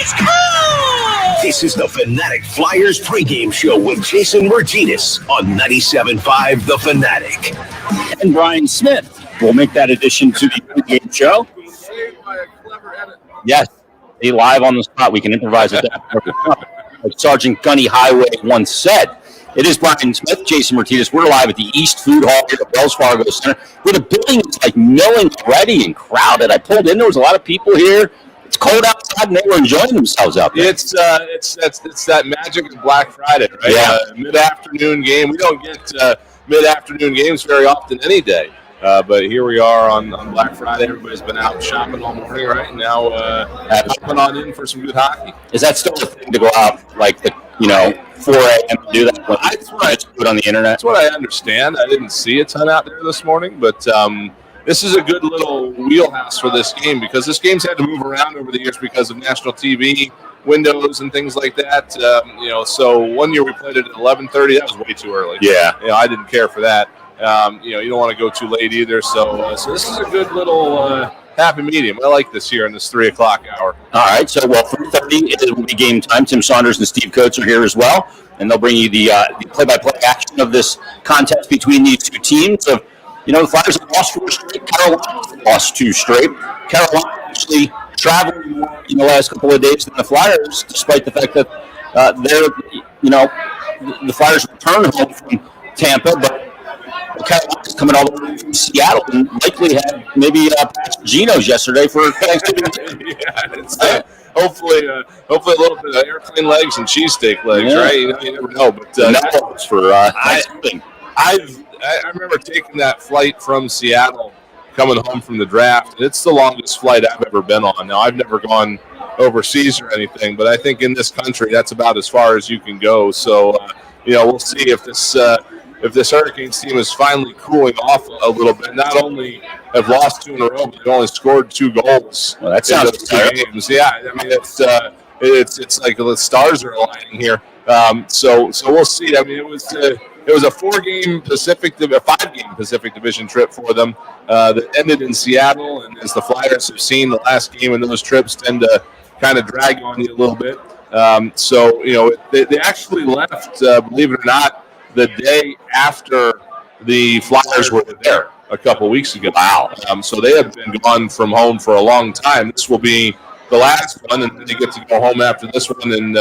Let's go! This is the Fanatic Flyers pregame show with Jason Myrtetus on 97.5 The Fanatic. And Brian Smith will make that addition to the pregame show. Yes, a live on the spot. We can improvise it. Like Sergeant Gunny Highway once said. It is Brian Smith, Jason Myrtetus. We're live at the East Food Hall here at Wells Fargo Center, where the building is like milling already and crowded. I pulled in, there was a lot of people here. It's cold outside, and they were enjoying themselves out there. It's that magic of Black Friday, right? Yeah. Mid-afternoon game. We don't get mid-afternoon games very often any day. But here we are on Black Friday. Everybody's been out shopping all morning, right? And now hopping on in for some good hockey. Is that still a thing to go out, like, 4 a.m. to do that? That's what I do it on the internet. That's what I understand. I didn't see a ton out there this morning, but this is a good little wheelhouse for this game because this game's had to move around over the years because of national TV windows and things like that. So one year we played it at 11:30. That was way too early. Yeah. I didn't care for that. You don't want to go too late either. So this is a good little happy medium. I like this here in this 3 o'clock hour. All right. So, 3:30, it will be game time. Tim Saunders and Steve Coates are here as well, and they'll bring you the play-by-play action of this contest between these two teams. So, the Flyers have lost 4 straight. Carolina lost 2 straight. Carolina actually traveled more in the last couple of days than the Flyers, despite the fact that the Flyers return home from Tampa, but Carolina's coming all the way from Seattle and likely had maybe Geno's yesterday for Thanksgiving. Yeah, hopefully a little bit of airplane legs and cheesesteak legs, right? You never know. But for Thanksgiving. I remember taking that flight from Seattle, coming home from the draft. It's the longest flight I've ever been on. Now, I've never gone overseas or anything, but I think in this country, that's about as far as you can go. So, we'll see if this Hurricanes team is finally cooling off a little bit. Not only have lost 2 in a row, but they've only scored 2 goals. Well, that sounds in those 2 games. Yeah, I mean it's like the stars are aligning here. So we'll see. I mean it was a 5-game Pacific Division trip for them that ended in Seattle, and as the Flyers have seen, the last game in those trips tend to kind of drag on you a little bit. They actually left, believe it or not, the day after the Flyers were there a couple weeks ago. Wow. So they have been gone from home for a long time. This will be the last one, and then they get to go home after this one and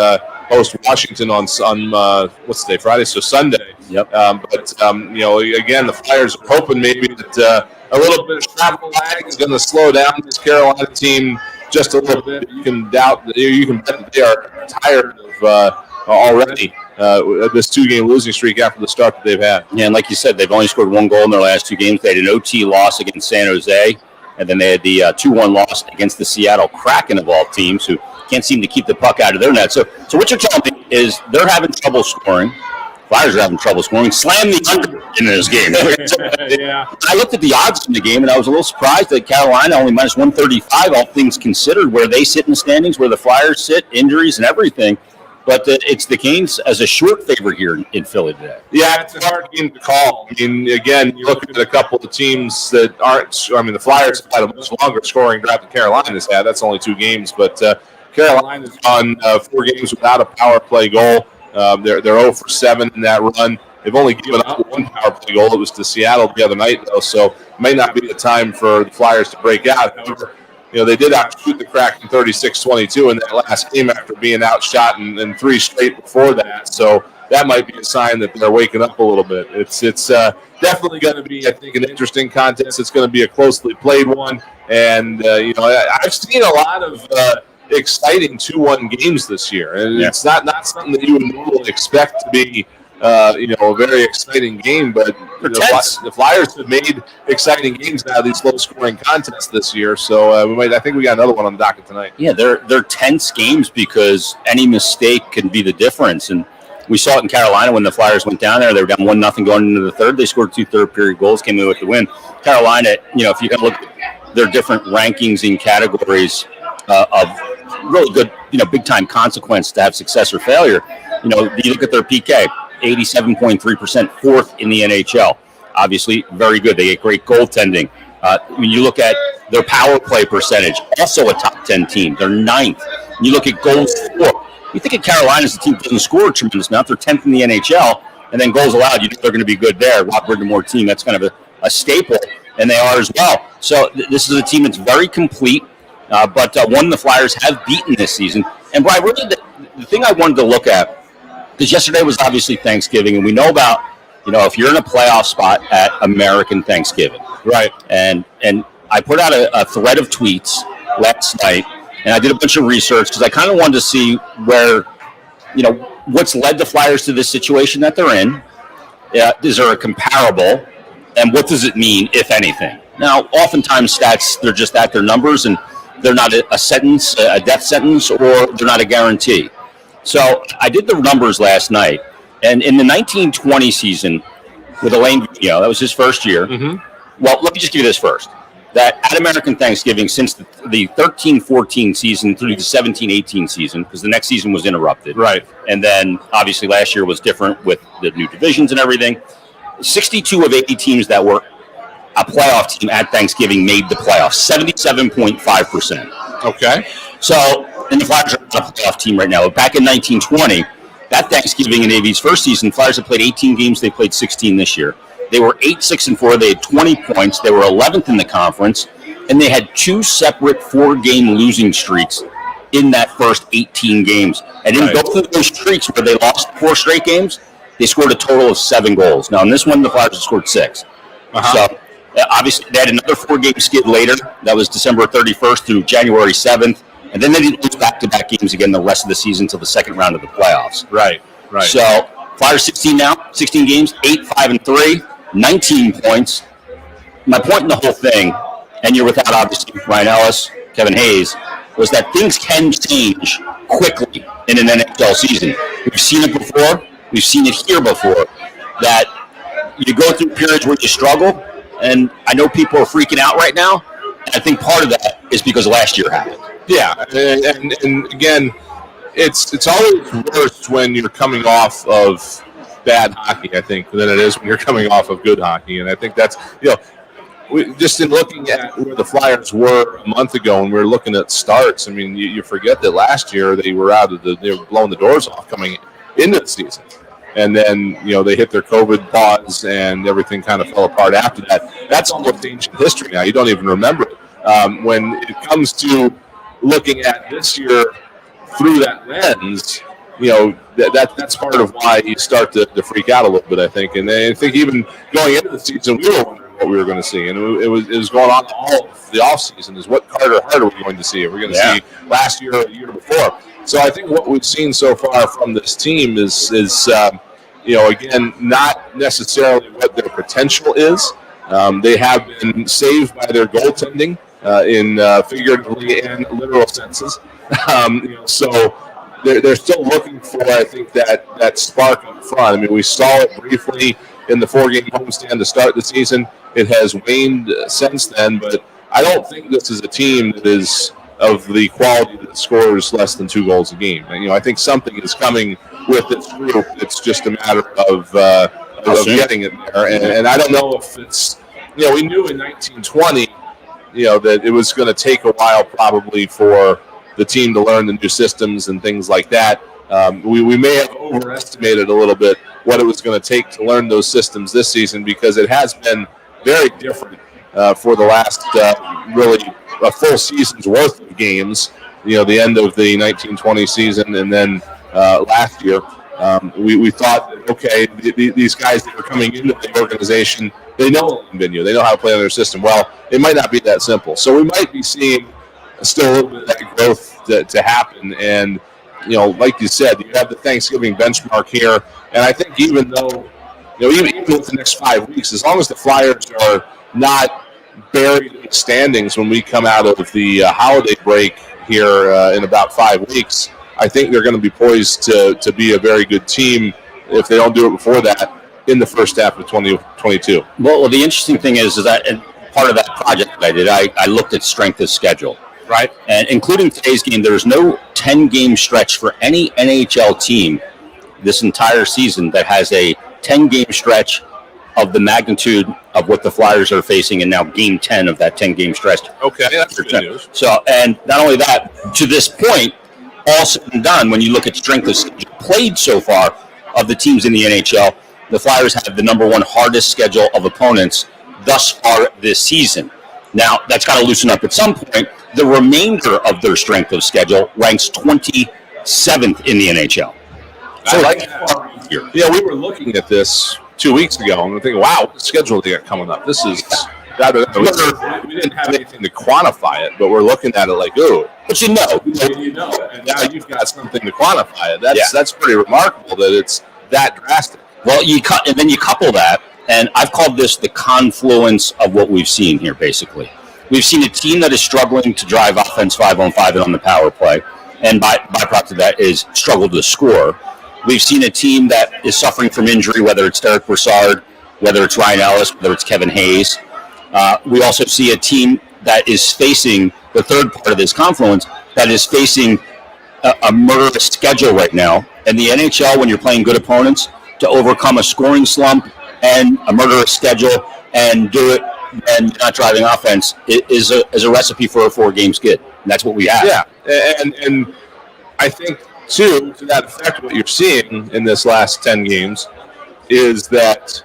host Washington on what's today, Friday? So Sunday. Yep. Again, the Flyers are hoping maybe that a little bit of travel lag is going to slow down this Carolina team just a little bit. You can bet that they are tired of already this 2-game losing streak after the start that they've had. Yeah, and like you said, they've only scored 1 goal in their last 2 games. They had an OT loss against San Jose, and then they had the 2-1 loss against the Seattle Kraken of all teams, who can't seem to keep the puck out of their net. So what you're telling me is they're having trouble scoring. Flyers are having trouble scoring. Slam the under in this game. Yeah. I looked at the odds in the game, and I was a little surprised that Carolina only minus 135, all things considered, where they sit in the standings, where the Flyers sit, injuries and everything. But it's the Canes as a short favorite here in Philly today. Yeah, it's a hard game to call. I mean, again, you look at a couple of teams that aren't. I mean, the Flyers have had a much longer scoring drought than Carolina's had. That's only 2 games, but Carolina's on 4 games without a power play goal. They're 0 for 7 in that run. They've only given up 1 power play goal. It was to Seattle the other night, though, so it may not be the time for the Flyers to break out. However, they did outshoot the Kraken 36-22 in that last game after being outshot in 3 straight before that. So that might be a sign that they're waking up a little bit. It's definitely going to be, I think, an interesting contest. It's going to be a closely played one. And, I've seen a lot of exciting 2-1 games this year. And it's not something that you would normally expect to be a very exciting game, but the Flyers have made exciting games out of these low-scoring contests this year. So I think we got another one on the docket tonight. Yeah, they're tense games because any mistake can be the difference. And we saw it in Carolina when the Flyers went down there. They were down 1-0 going into the third. They scored 2 third-period goals, came in with the win. Carolina, if you can look at their different rankings in categories of really good, big-time consequence to have success or failure, you look at their PK. 87.3%, 4th in the NHL. Obviously, very good. They get great goaltending. When you look at their power play percentage, also a top 10 team. They're 9th. and you look at goals for. You think of Carolina as a team that doesn't score a tremendous amount. They're 10th in the NHL, and then goals allowed, you know they're going to be good there. Rob Bridgemore team, that's kind of a staple, and they are as well. So this is a team that's very complete, but one the Flyers have beaten this season. And Brian, really the thing I wanted to look at, because yesterday was obviously Thanksgiving, and we know about, if you're in a playoff spot at American Thanksgiving. Right. And I put out a thread of tweets last night, and I did a bunch of research because I kind of wanted to see where, what's led the Flyers to this situation that they're in. Is there a comparable, and what does it mean, if anything? Now, oftentimes stats, they're just that, they're numbers, and they're not a sentence, a death sentence, or they're not a guarantee. So I did the numbers last night, and in the 1920 season with Alain Vigneault, that was his first year. Mm-hmm. Well, let me just give you this first. That at American Thanksgiving, since the 13-14 season through the 17-18 season, because the next season was interrupted. Right. And then, obviously, last year was different with the new divisions and everything. 62 of 80 teams that were a playoff team at Thanksgiving made the playoffs, 77.5%. Okay. So, and the Flyers are not a playoff team right now. But back in 1920, that Thanksgiving in AV's first season, Flyers had played 18 games. They played 16 this year. They were 8-6-4. They had 20 points. They were 11th in the conference, and they had 2 separate 4-game losing streaks in that first 18 games. And in both of those streaks where they lost 4 straight games, they scored a total of 7 goals. Now, in this one, the Flyers scored 6. So, obviously, they had another 4-game skid later. That was December 31st through January 7th. And then they didn't lose back-to-back games again the rest of the season until the second round of the playoffs. Right. So, Flyers 16 now, 16 games, 8-5-3. 19 points. My point in the whole thing, and you're without obviously Ryan Ellis, Kevin Hayes, was that things can change quickly in an NHL season. We've seen it before. We've seen it here before. That you go through periods where you struggle, and I know people are freaking out right now. And I think part of that is because last year happened. Yeah, and again, it's always worse when you're coming off of bad hockey, I think, than it is when you're coming off of good hockey. And I think that's, just in looking at where the Flyers were a month ago and we were looking at starts, I mean, you forget that last year they were they were blowing the doors off coming into the season. And then, they hit their COVID pause and everything kind of fell apart after that. That's almost ancient history now. You don't even remember it. When it comes to looking at this year through that lens, that's part of why you start to freak out a little bit, I think. And I think even going into the season, we were wondering what we were going to see. And it was going on all of the offseason is what Carter Hart are we going to see? Are we going to see last year or the year before? So I think what we've seen so far from this team is again, not necessarily what their potential is. They have been saved by their goaltending in figuratively and literal senses. So they're still looking for, I think, that spark up front. I mean, we saw it briefly in the 4-game homestand to start the season. It has waned since then, but I don't think this is a team that is of the quality that scores less than 2 goals a game. And, I think something is coming with this group. It's just a matter of getting it there. And I don't know if it's, we knew in 1920, that it was going to take a while probably for the team to learn the new systems and things like that. We may have overestimated a little bit what it was going to take to learn those systems this season, because it has been very different for the last really a full season's worth of games. The end of the 1920 season and then last year. We thought that, okay, these guys that are coming into the organization, they know Vigneault, they know how to play on their system. Well, it might not be that simple. So we might be seeing still a little bit of that growth to happen. And, like you said, you have the Thanksgiving benchmark here. And I think even though, even with the next 5 weeks, as long as the Flyers are not buried in the standings when we come out of the holiday break here in about 5 weeks, I think they're going to be poised to be a very good team if they don't do it before that in the first half of 2022. Well, the interesting thing is that part of that project that I did, I looked at strength of schedule. Right. And including today's game, there's no 10-game stretch for any NHL team this entire season that has a 10-game stretch of the magnitude of what the Flyers are facing, and now game 10 of that 10-game stretch. Okay, that's good news. So, and not only that, to this point, all said and done, when you look at strength of schedule played so far of the teams in the NHL, the Flyers have the number one hardest schedule of opponents thus far this season. Now, that's got to loosen up at some point. The remainder of their strength of schedule ranks 27th in the NHL. So I like that. Yeah, we were looking at this 2 weeks ago, and we're thinking, wow, what schedule they got coming up. This is... We didn't have anything to quantify it, but we're looking at it like, ooh. But you know. And now you've got something to quantify it. That's pretty remarkable that it's that drastic. Well, and then you couple that, and I've called this the confluence of what we've seen here, basically. We've seen a team that is struggling to drive offense 5-on-5 and on the power play, and byproduct of that is struggle to score. We've seen a team that is suffering from injury, whether it's Derek Brassard, whether it's Ryan Ellis, whether it's Kevin Hayes. We also see a team that is facing the third part of this confluence, that is facing a murderous schedule right now. And the NHL, when you're playing good opponents, to overcome a scoring slump and a murderous schedule and do it and not driving offense is a recipe for a 4-game skid. And that's what we have. Yeah, and I think, too, to that effect, what you're seeing in this last 10 games is that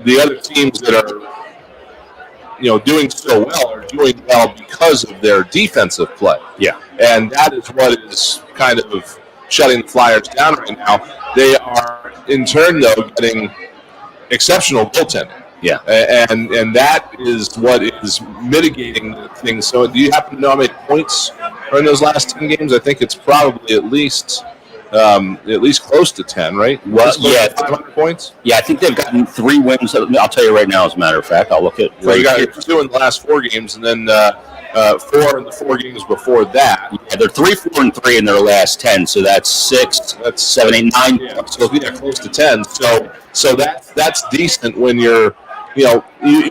the other teams that are doing so well are doing well because of their defensive play. Yeah. And that is what is kind of shutting the Flyers down right now. They are, in turn, though, getting exceptional goaltending. Yeah. And that is what is mitigating the things. So do you happen to know how many points are in those last 10 games? I think it's probably at least close to 10, right? Well, yeah, 500 points. Yeah, I think they've gotten 3 wins. I'll tell you right now, as a matter of fact. I'll look at. So you got 2 in the last 4 games, and then 4 in the 4 games before that. Yeah, they're 3-4-3 in their last 10, so that's 6, that's 7, 8, 9. Yeah, so close to 10. So that's decent when you're, you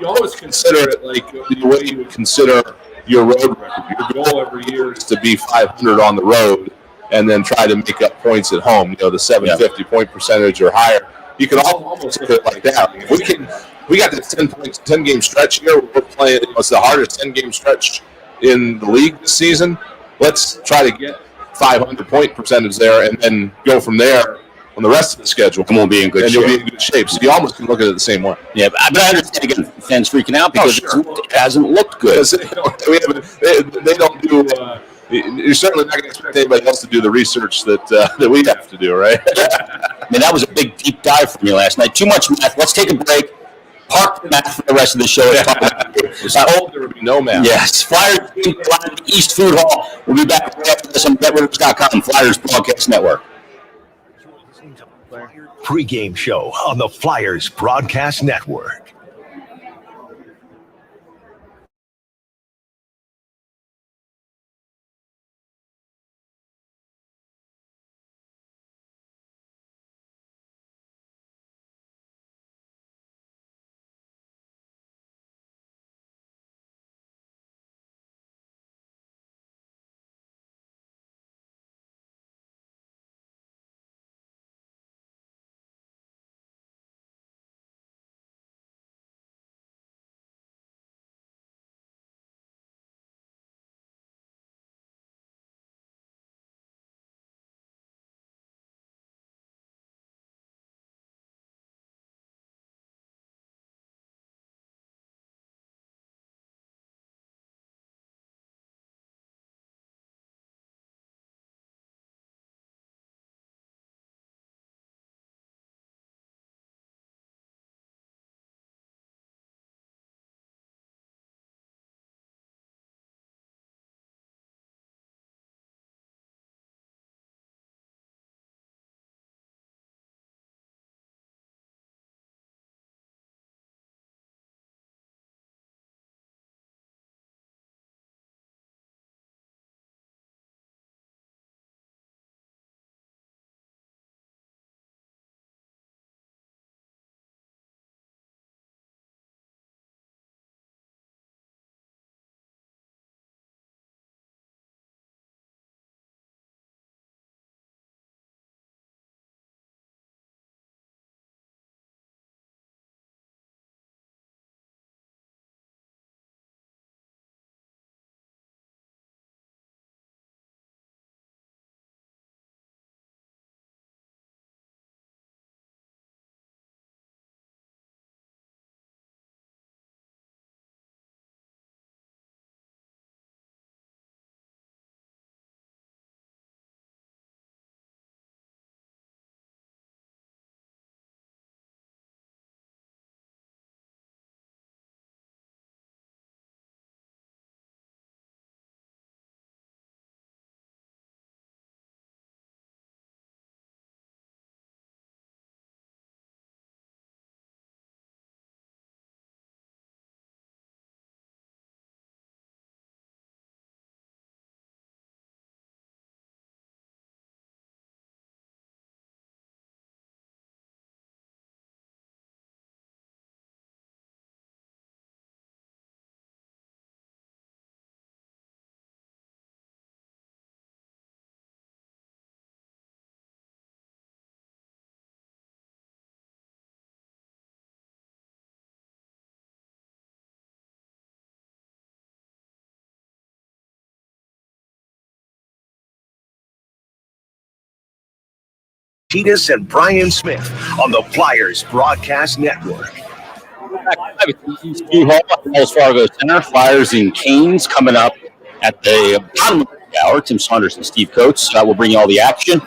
always consider it like the way you would consider your road record. Your goal every year is to be 500 on the road, and then try to make up points at home. The 750 point percentage or higher. You can almost look at it like that. If we got this 10 game stretch here. We're playing. It's the hardest 10-game stretch in the league this season. Let's try to get 500 point percentage there, and then go from there on the rest of the schedule. And we'll be in good shape. You'll be in good shape. So you almost can look at it the same way. Yeah, but I understand, again, fans freaking out because it hasn't looked good. They don't do. You're certainly not going to expect anybody else to do the research that we have to do, right? I mean, that was a big deep dive for me last night. Too much math. Let's take a break. Park the math for the rest of the show. I hope there would be no math. Yes. Flyers live at East Food Hall. We'll be back right after this on BetRivers.com, Flyers Broadcast Network. Pregame show on the Flyers Broadcast Network. Myrtetus and Brian Smith on the Flyers Broadcast Network. Wells Fargo Center, Flyers and Canes coming up at the bottom of the hour. Tim Saunders and Steve Coates will bring you all the action.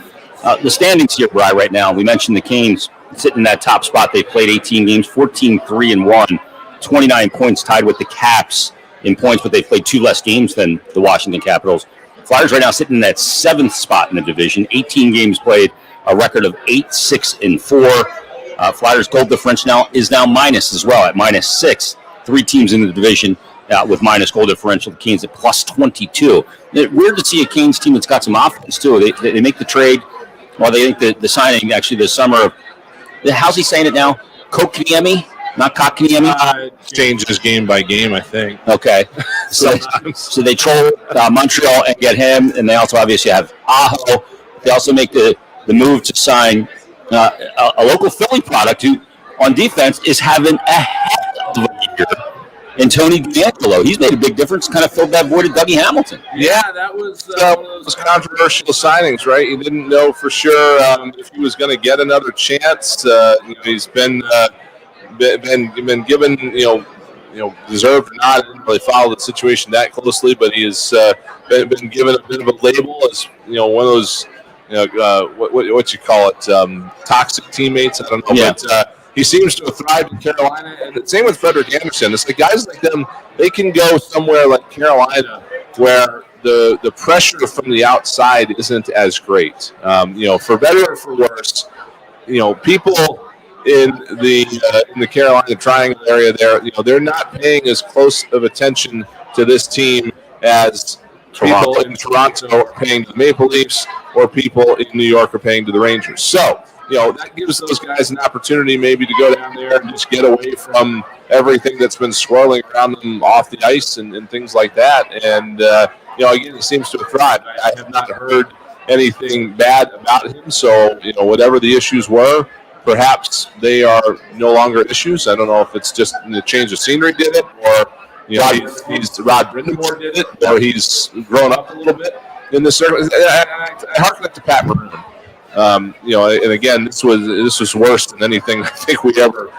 The standings here, Bri, right now, we mentioned the Canes sitting in that top spot. They played 18 games, 14-3-1, 29 points, tied with the Caps in points, but they played 2 less games than the Washington Capitals. Flyers right now sitting in that 7th spot in the division, 18 games played, a record of 8-6-4. Flyers goal difference is now minus as well at -6. 3 teams in the division with minus goal differential. The Canes at +22. It's weird to see a Canes team that's got some offense too. They make the trade. Well, they think the signing actually this summer. How's he saying it now? Kokniemi, not Kokniemi. Changes game by game, I think. Okay, so they troll Montreal and get him, and they also obviously have Aho. They also make the move to sign a local Philly product who, on defense, is having a heck of a year. And Tony DeAngelo, he's made a big difference, kind of filled that void of Dougie Hamilton. Yeah, that was one of those controversial signings, right? You didn't know for sure if he was going to get another chance. He's been given, deserved or not. I didn't really follow the situation that closely, but he has been given a bit of a label as one of those, what you call it, toxic teammates. I don't know, yeah. But he seems to have thrived in Carolina, and same with Frederick Anderson. It's like guys like them, they can go somewhere like Carolina where the pressure from the outside isn't as great. For better or for worse, people in the Carolina Triangle area there, they're not paying as close of attention to this team as people in Toronto are paying to the Maple Leafs, or people in New York are paying to the Rangers. So, that gives those guys an opportunity maybe to go down there and just get away from everything that's been swirling around them off the ice and things like that. And, again, he seems to have thrived. I have not heard anything bad about him. So, whatever the issues were, perhaps they are no longer issues. I don't know if it's just the change of scenery did it, or he's Rod Brindamore did it, or he's grown up a little bit in this circle. I harken up to Pat Maroon. And again, this was worse than anything I think we ever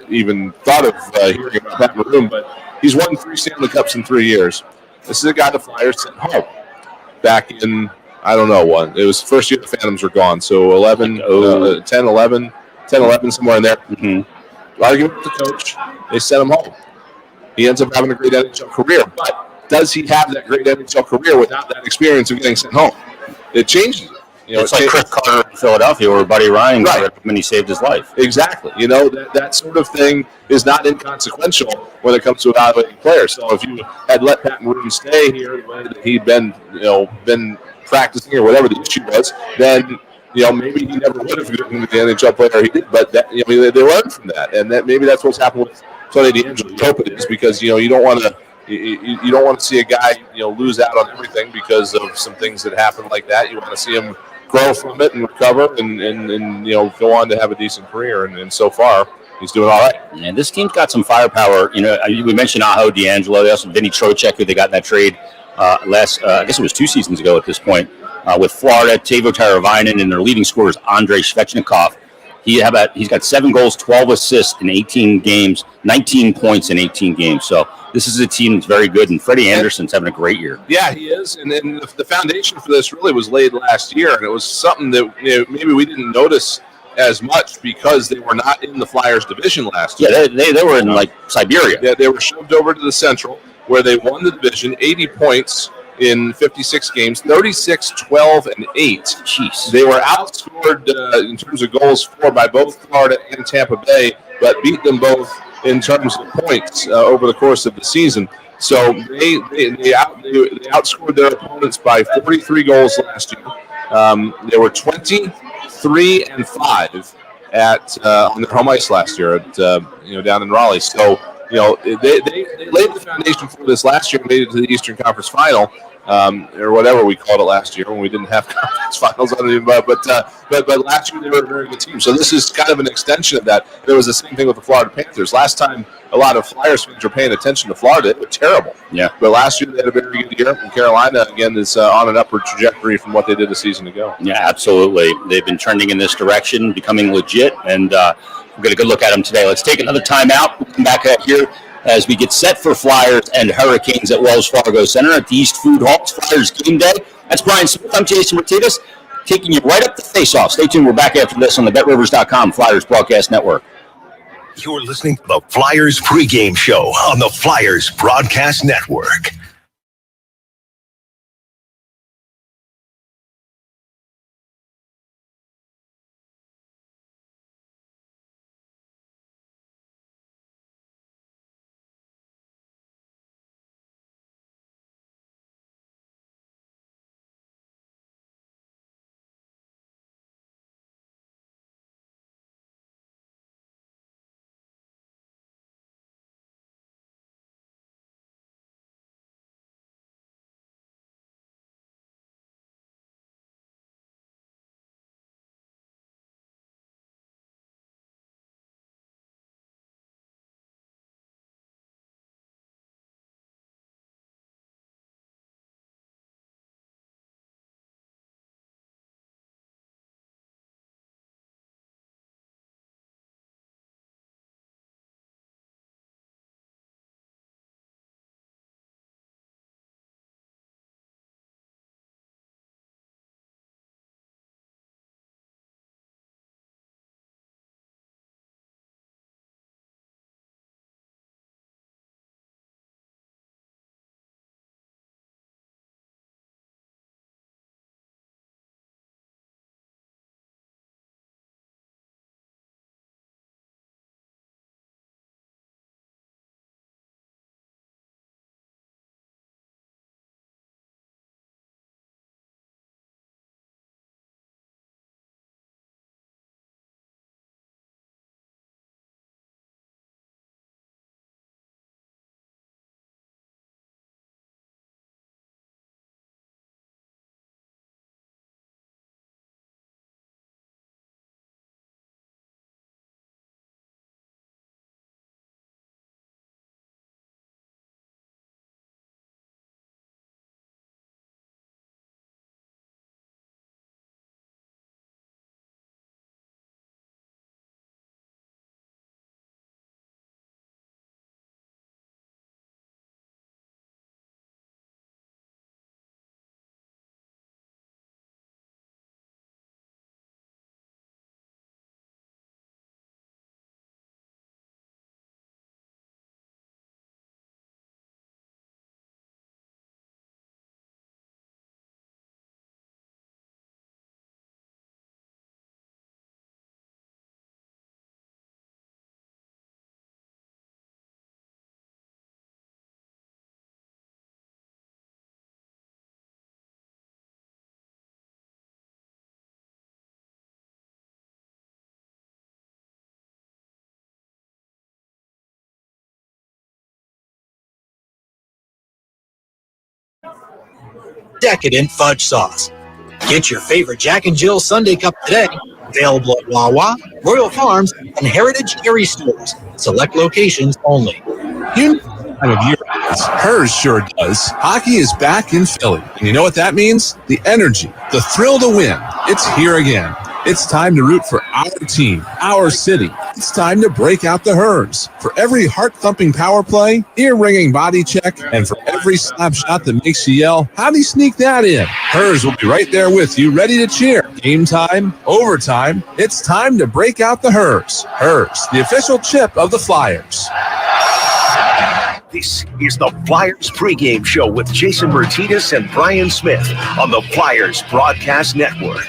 even thought of hearing about Pat Maroon. But he's won 3 Stanley Cups in 3 years. This is a guy the Flyers sent home back in, I don't know what. It was the first year the Phantoms were gone, so 10, 11, somewhere in there. Mm-hmm. Arguing with the coach, they sent him home. He ends up having a great NHL career, but does he have that great NHL career without that experience of getting sent home? It changes it. It's like Chris Carter in Philadelphia, where Buddy Ryan got it when he saved his life. Exactly. That sort of thing is not inconsequential when it comes to evaluating players. So if you had let Pat Maroon stay here the way that he'd been practicing or whatever the issue was, then maybe he never would have been the NHL player he did. But that, they learned from that, and that maybe that's what's happened with Tony DeAngelo. You hope it is, because you don't want to. You don't want to see a guy lose out on everything because of some things that happen like that. You want to see him grow from it and recover and go on to have a decent career. And so far, he's doing all right. And this team's got some firepower. We mentioned Aho, DeAngelo. They also have Vinny Trocheck, who they got in that trade I guess it was 2 seasons ago at this point, with Florida, Teuvo Teravainen, and their leading scorer is Andrei Svechnikov. He's got 7 goals, 12 assists in 18 games, 19 points in 18 games. So this is a team that's very good, and Freddie Anderson's having a great year. Yeah, he is. And the foundation for this really was laid last year, and it was something that maybe we didn't notice as much because they were not in the Flyers division last year. Yeah, they were in like Siberia. Yeah, they were shoved over to the Central, where they won the division, 80 points in 56 games, 36, 12, and 8. Jeez. They were outscored in terms of goals for by both Florida and Tampa Bay, but beat them both in terms of points over the course of the season. So they outscored their opponents by 43 goals last year. They were 23-5 on their home ice last year at down in Raleigh. So they laid the foundation for this last year and made it to the Eastern Conference Final. or whatever we called it last year when we didn't have conference finals. But last year they were a very good team. So this is kind of an extension of that. There was the same thing with the Florida Panthers. Last time a lot of Flyers fans were paying attention to Florida, it was terrible. Yeah. But last year they had a very good year. And Carolina, again, is on an upward trajectory from what they did a season ago. Yeah, absolutely. They've been trending in this direction, becoming legit, and we'll get a good look at them today. Let's take another timeout. We'll come back here as we get set for Flyers and Hurricanes at Wells Fargo Center at the East Food Hall. It's Flyers game day. That's Brian Smith. I'm Jason Myrtetus, taking you right up the face-off. Stay tuned. We're back after this on the BetRivers.com Flyers Broadcast Network. You're listening to the Flyers pregame show on the Flyers Broadcast Network. Decadent fudge sauce. Get your favorite Jack and Jill Sunday cup today. Available at Wawa, Royal Farms, and Heritage Dairy Stores. Select locations only. You know what time of year it is. Hers sure does. Hockey is back in Philly. And you know what that means? The energy, the thrill to win. It's here again. It's time to root for our team, our city. It's time to break out the Hers. For every heart-thumping power play, ear-ringing body check, and for every slap shot that makes you yell, how do you sneak that in? Hers will be right there with you, ready to cheer. Game time, overtime, it's time to break out the Hers. Hers, the official chip of the Flyers. This is the Flyers pregame show with Jason Myrtetus and Brian Smith on the Flyers Broadcast Network.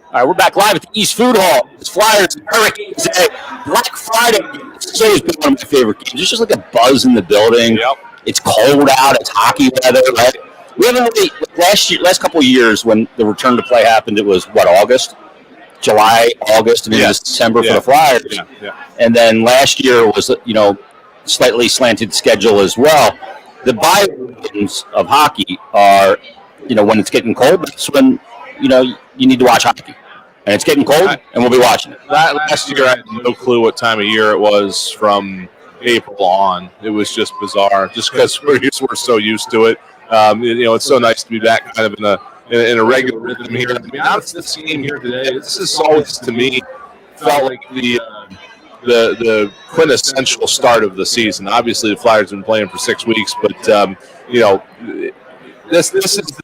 All right, we're back live at the East Food Hall. It's Flyers and Hurricanes Day. Black Friday. This has always been one of my favorite games. There's just like a buzz in the building. Yep. It's cold out. It's hockey weather, right? We haven't really, last couple of years when the return to play happened, it was, August? July, August, and into December for the Flyers. Yeah. And then last year was, slightly slanted schedule as well. The bye games of hockey are, when it's getting cold, that's when, you need to watch hockey. And it's getting cold, and we'll be watching it. Last year, I had no clue what time of year it was from April on. It was just bizarre, just because we're so used to it. It's so nice to be back kind of in a regular rhythm here. I mean, honestly, this game here today, this is always, to me, felt like the quintessential start of the season. Obviously, the Flyers have been playing for 6 weeks, but this is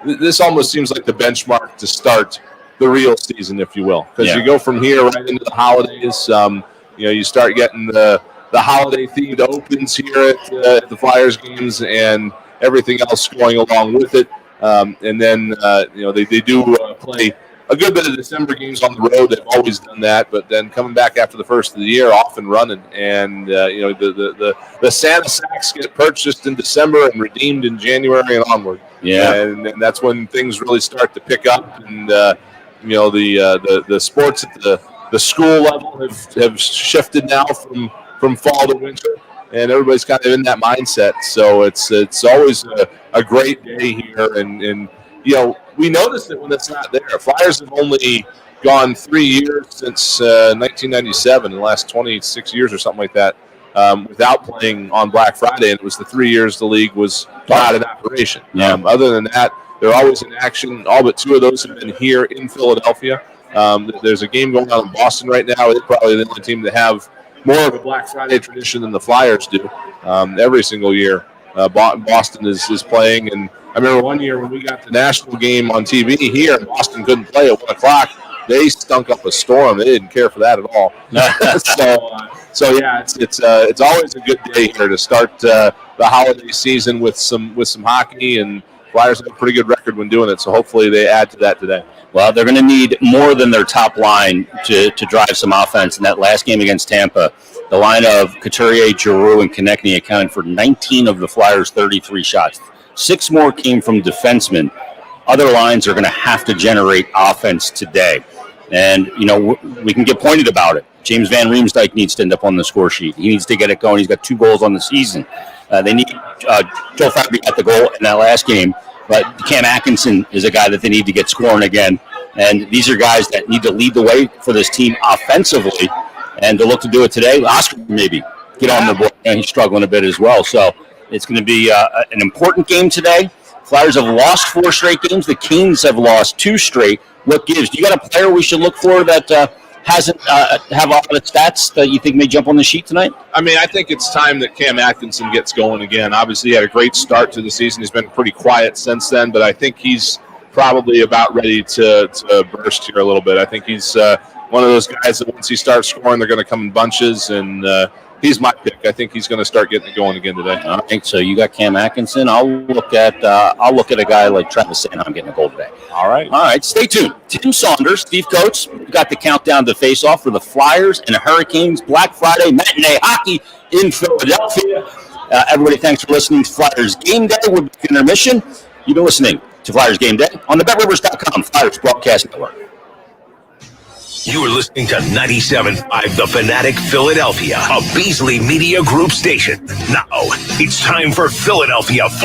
this almost seems like the benchmark to start the real season, if you will, because you go from here right into the holidays. You start getting the holiday themed opens here at the Flyers games and everything else going along with it. And then they do play a good bit of December games on the road. They've always done that, but then coming back after the first of the year, off and running, and the Santa sacks get purchased in December and redeemed in January and onward. Yeah, and that's when things really start to pick up, and the sports at the school level have shifted now from fall to winter, and everybody's kind of in that mindset. So it's always a great day here, and we noticed it when it's not there. Flyers have only gone 3 years since 1997, in the last 26 years or something like that, without playing on Black Friday, and it was the 3 years the league was not in operation. Other than that, they're always in action. All but 2 of those have been here in Philadelphia. There's a game going on in Boston right now. They're probably the only team that have more of a Black Friday tradition than the Flyers do. Every single year, Boston is playing. And I remember one year when we got the national game on TV here, and Boston couldn't play at 1 o'clock. They stunk up a storm. They didn't care for that at all. So it's always a good day here to start the holiday season with some hockey, and Flyers have a pretty good record when doing it. So hopefully they add to that today. Well, they're going to need more than their top line to drive some offense. In that last game against Tampa, the line of Couturier, Giroux, and Konechny accounted for 19 of the Flyers' 33 shots. 6 more came from defensemen. Other lines are going to have to generate offense today. And, we can get pointed about it. James Van Riemsdyk needs to end up on the score sheet. He needs to get it going. He's got 2 goals on the season. They need Joe Fargo got the goal in that last game. But Cam Atkinson is a guy that they need to get scoring again. And these are guys that need to lead the way for this team offensively. And to look to do it today, Oscar maybe get on the board. And he's struggling a bit as well. So it's going to be an important game today. Flyers have lost 4 straight games. The Canes have lost 2 straight. What gives? Do you got a player we should look for that hasn't have all the stats that you think may jump on the sheet tonight? I mean, I think it's time that Cam Atkinson gets going again. Obviously, he had a great start to the season. He's been pretty quiet since then, but I think he's probably about ready to burst here a little bit. I think he's one of those guys that once he starts scoring, they're going to come in bunches, and he's my pick. I think he's going to start getting it going again today. All right, so you got Cam Atkinson. I'll look at a guy like Travis Sanheim getting a goal today. All right. Stay tuned. Tim Saunders, Steve Coates, we've got the countdown to face off for the Flyers and the Hurricanes Black Friday matinee hockey in Philadelphia. Everybody, thanks for listening to Flyers Game Day. We're back in intermission. You've been listening to Flyers Game Day on the BetRivers.com Flyers Broadcast Network. You're listening to 97.5 The Fanatic Philadelphia, a Beasley Media Group station. Now, it's time for Philadelphia